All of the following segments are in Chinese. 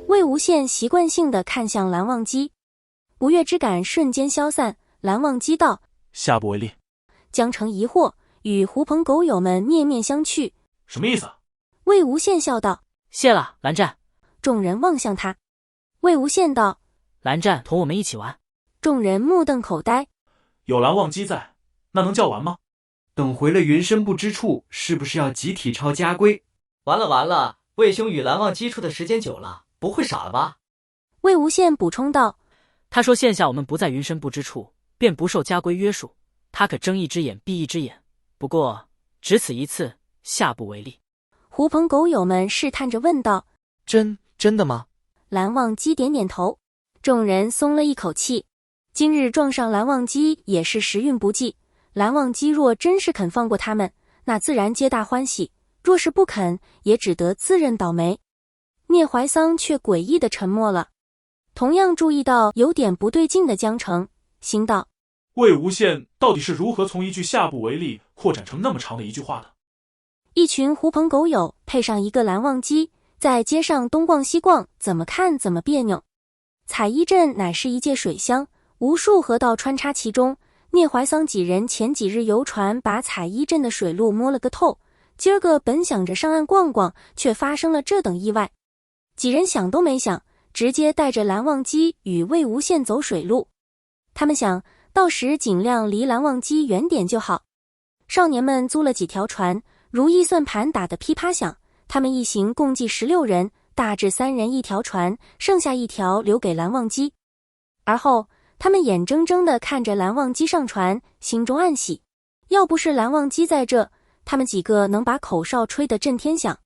魏无羡习惯性地看向蓝忘机，不悦之感瞬间消散。蓝忘机道：下不为例。江澄疑惑，与狐朋狗友们面面相觑。什么意思？魏无羡笑道：谢了，蓝湛。众人望向他。魏无羡道：蓝湛同我们一起玩。众人目瞪口呆。有蓝忘机在，那能叫完吗？等回了云深不知处，是不是要集体抄家规？完了，魏兄与蓝忘机处的时间久了，不会傻了吧？魏无羡补充道：他说现下我们不在云深不知处，便不受家规约束，他可睁一只眼闭一只眼，不过只此一次，下不为例。狐朋狗友们试探着问道：真的吗？蓝忘机点点头。众人松了一口气，今日撞上蓝忘机也是时运不济，蓝忘机若真是肯放过他们，那自然皆大欢喜，若是不肯，也只得自认倒霉。聂怀桑却诡异地沉默了。同样注意到有点不对劲的江澄心道：魏无羡到底是如何从一句下不为例扩展成那么长的一句话的？一群狐朋狗友配上一个蓝忘机，在街上东逛西逛，怎么看怎么别扭。采衣镇乃是一界水乡，无数河道穿插其中。聂怀桑几人前几日游船把采衣镇的水路摸了个透，今儿个本想着上岸逛逛，却发生了这等意外。几人想都没想，直接带着蓝忘机与魏无羡走水路。他们想到时尽量离蓝忘机远点就好。少年们租了几条船，如意算盘打得噼啪响。他们一行共计16人，大致3人一条船，剩下一条留给蓝忘机。而后他们眼睁睁地看着蓝忘机上船，心中暗喜，要不是蓝忘机在这，他们几个能把口哨吹得震天响。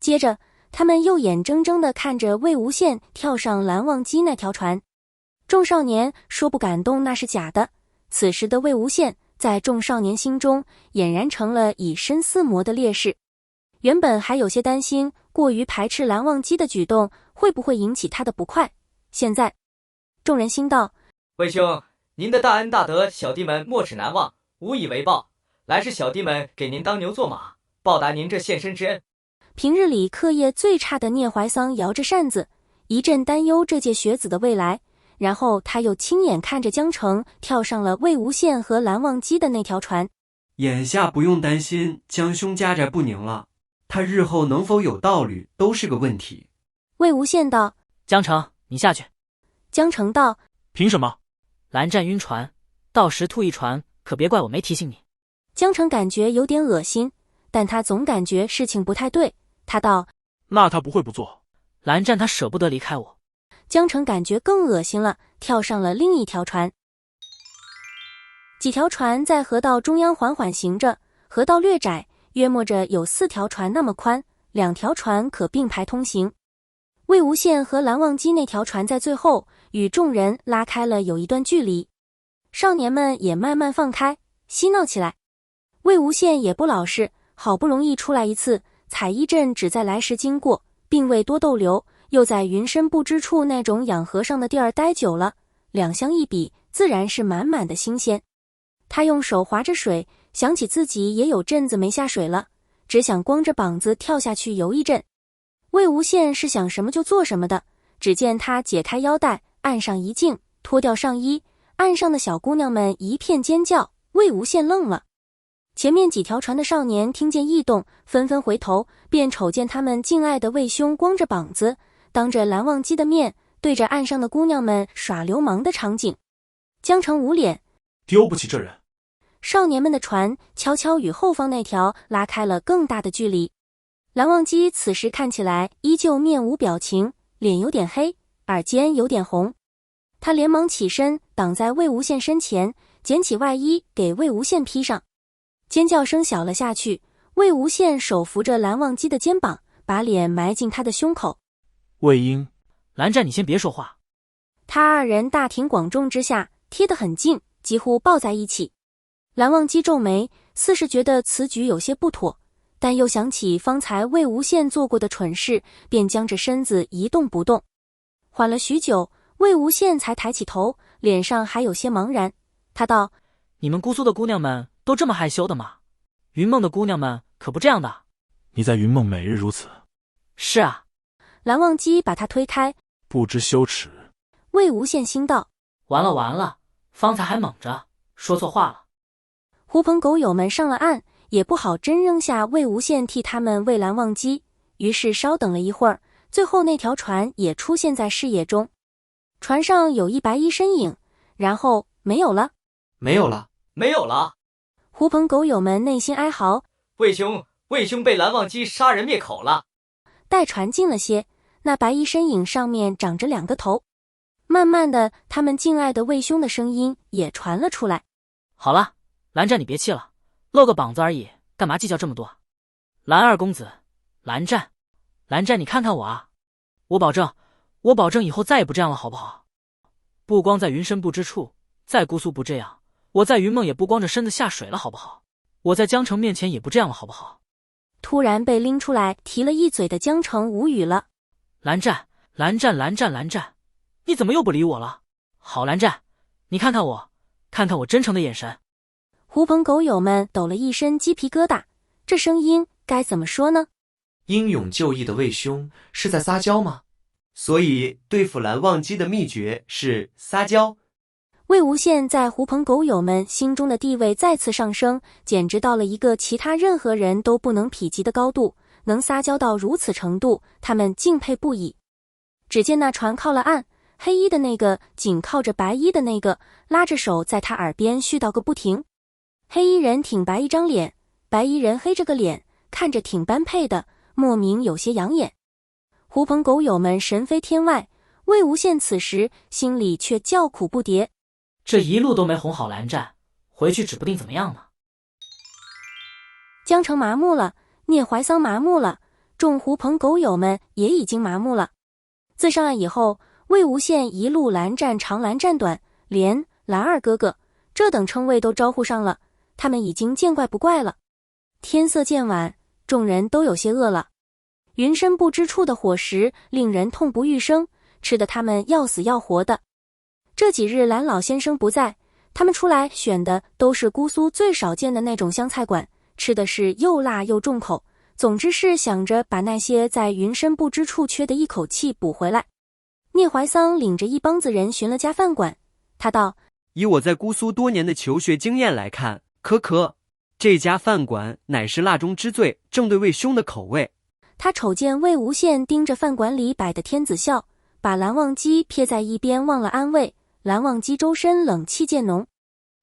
接着他们又眼睁睁地看着魏无羡跳上蓝忘机那条船。众少年说不感动那是假的，此时的魏无羡在众少年心中俨然成了以身似魔的烈士。原本还有些担心过于排斥蓝忘机的举动会不会引起他的不快，现在众人心道：魏兄，您的大恩大德小弟们没齿难忘，无以为报，来世小弟们给您当牛做马，报答您这献身之恩。平日里课业最差的聂怀桑摇着扇子，一阵担忧这届学子的未来，然后他又亲眼看着江澄跳上了魏无羡和蓝忘机的那条船。眼下不用担心江兄家宅不宁了，他日后能否有道侣都是个问题。魏无羡道：江澄，你下去。江澄道：凭什么？蓝湛晕船，到时吐一船，可别怪我没提醒你。江澄感觉有点恶心，但他总感觉事情不太对。他道：那他不会不做。蓝湛他舍不得离开我。江澄感觉更恶心了，跳上了另一条船。几条船在河道中央缓缓行着，河道略窄，约莫着有4条船那么宽，2条船可并排通行。魏无羡和蓝忘机那条船在最后，与众人拉开了有一段距离。少年们也慢慢放开，嬉闹起来。魏无羡也不老实，好不容易出来一次，采衣镇只在来时经过，并未多逗留，又在云深不知处那种养和尚的地儿待久了，两相一比，自然是满满的新鲜。他用手划着水，想起自己也有阵子没下水了，只想光着膀子跳下去游一阵。魏无羡是想什么就做什么的，只见他解开腰带，岸上一静，脱掉上衣，岸上的小姑娘们一片尖叫。魏无羡愣了。前面几条船的少年听见异动，纷纷回头，便瞅见他们敬爱的魏兄光着膀子，当着蓝忘机的面，对着岸上的姑娘们耍流氓的场景。江澄捂脸，丢不起这人。少年们的船悄悄与后方那条拉开了更大的距离。蓝忘机此时看起来依旧面无表情，脸有点黑，耳尖有点红。他连忙起身挡在魏无羡身前，捡起外衣给魏无羡披上。尖叫声小了下去，魏无羡手扶着蓝忘机的肩膀，把脸埋进他的胸口。魏婴，蓝湛你先别说话。他2人大庭广众之下贴得很近，几乎抱在一起。蓝忘机皱眉，似是觉得此举有些不妥，但又想起方才魏无羡做过的蠢事，便僵着身子一动不动。缓了许久，魏无羡才抬起头，脸上还有些茫然。他道：你们姑苏的姑娘们都这么害羞的吗？云梦的姑娘们可不这样的。你在云梦每日如此。是啊。蓝忘机把他推开，不知羞耻。魏无羡心道：完了完了，方才还猛着，说错话了。狐朋狗友们上了岸，也不好真扔下魏无羡替他们喂蓝忘机，于是稍等了一会儿，最后那条船也出现在视野中。船上有一白衣身影，然后没有了。没有了。没有了。狐朋狗友们内心哀嚎，魏兄被蓝忘机杀人灭口了。待船近了些，那白衣身影上面长着2个头。慢慢的，他们敬爱的魏兄的声音也传了出来。好了，蓝湛你别气了，露个膀子而已，干嘛计较这么多？蓝二公子，蓝湛你看看我啊，我保证以后再也不这样了，好不好？不光在云深不知处，在姑苏不这样，我在云梦也不光着身子下水了，好不好？我在江城面前也不这样了，好不好？突然被拎出来提了一嘴的江城无语了。蓝湛，你怎么又不理我了？好蓝湛，你看看我真诚的眼神。狐朋狗友们抖了一身鸡皮疙瘩，这声音该怎么说呢？英勇就义的魏兄是在撒娇吗？所以对付蓝忘机的秘诀是撒娇。魏无羡在狐朋狗友们心中的地位再次上升，简直到了一个其他任何人都不能匹及的高度，能撒娇到如此程度，他们敬佩不已。只见那船靠了岸，黑衣的那个紧靠着白衣的那个，拉着手在他耳边絮叨个不停。黑衣人挺白一张脸，白衣人黑着个脸，看着挺般配的，莫名有些养眼。狐朋狗友们神飞天外，魏无羡此时心里却叫苦不迭。这一路都没哄好蓝湛，回去指不定怎么样呢。江城麻木了，聂怀桑麻木了，众狐朋狗友们也已经麻木了。自上岸以后，魏无羡一路蓝湛长蓝湛短，连蓝二哥哥这等称谓都招呼上了，他们已经见怪不怪了。天色渐晚，众人都有些饿了。云深不知处的伙食令人痛不欲生，吃得他们要死要活的。这几日蓝老先生不在，他们出来选的都是姑苏最少见的那种湘菜馆，吃的是又辣又重口，总之是想着把那些在云深不知处缺的一口气补回来。聂怀桑领着一帮子人寻了家饭馆，他道：以我在姑苏多年的求学经验来看，这家饭馆乃是辣中之最，正对魏兄的口味。他瞅见魏无羡盯着饭馆里摆的天子笑，把蓝忘机撇在一边忘了安慰。蓝忘机周身冷气渐浓，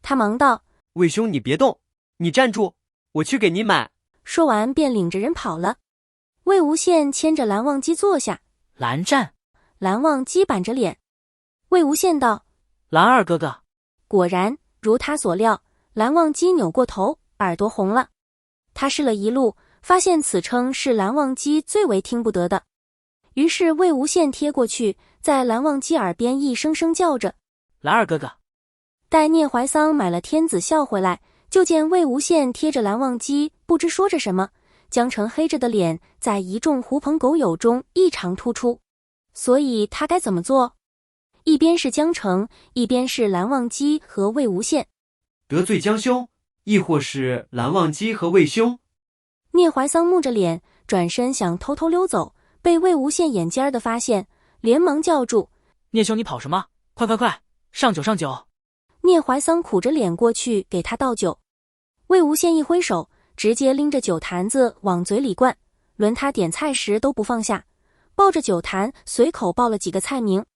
他忙道：魏兄你别动，你站住，我去给你买。说完便领着人跑了。魏无羡牵着蓝忘机坐下。蓝湛，蓝忘机板着脸。魏无羡道：蓝二哥哥。果然如他所料，蓝忘机扭过头，耳朵红了。他试了一路，发现此称是蓝忘机最为听不得的，于是魏无羡贴过去，在蓝忘机耳边一声声叫着：蓝二哥哥。待聂怀桑买了天子笑回来，就见魏无羡贴着蓝忘机，不知说着什么，江城黑着的脸在一众狐朋狗友中异常突出。所以他该怎么做？一边是江城，一边是蓝忘机和魏无羡。得罪江兄，亦或是蓝忘机和魏兄？聂怀桑木着脸，转身想偷偷溜走，被魏无羡眼尖的发现，连忙叫住：聂兄你跑什么？快，上酒！聂怀桑苦着脸过去给他倒酒。魏无羡一挥手，直接拎着酒坛子往嘴里灌，轮他点菜时都不放下，抱着酒坛随口报了几个菜名。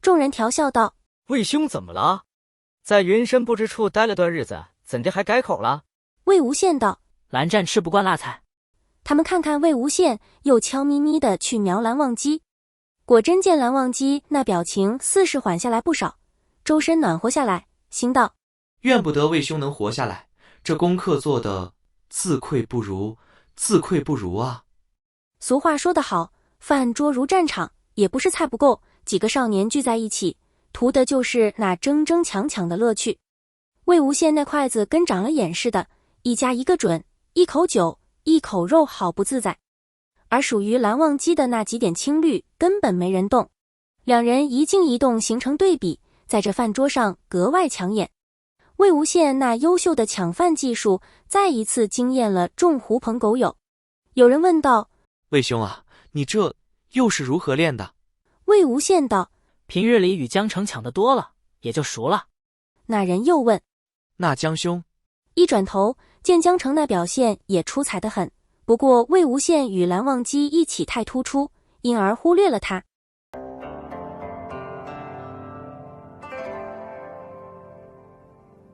众人调笑道：魏兄怎么了？在云深不知处待了段日子，怎的还改口了？魏无羡道：蓝湛吃不惯辣菜。他们看看魏无羡，又悄咪咪的去瞄蓝忘机。果真见蓝忘机那表情似是缓下来不少，周身暖和下来，心道：怨不得魏兄能活下来，这功课做的自愧不如啊。俗话说得好，饭桌如战场，也不是菜不够，几个少年聚在一起，图的就是那争争抢抢的乐趣。魏无羡那筷子跟长了眼似的，一夹一个准，一口酒一口肉，好不自在。而属于蓝忘机的那几点青绿根本没人动，两人一静一动形成对比，在这饭桌上格外抢眼。魏无羡那优秀的抢饭技术再一次惊艳了众狐朋狗友。有人问道：魏兄啊，你这又是如何练的？魏无羡道。平日里与江城抢得多了，也就熟了。那人又问。那江兄？一转头，见江城那表现也出彩得很，不过魏无羡与蓝忘机一起太突出，因而忽略了他。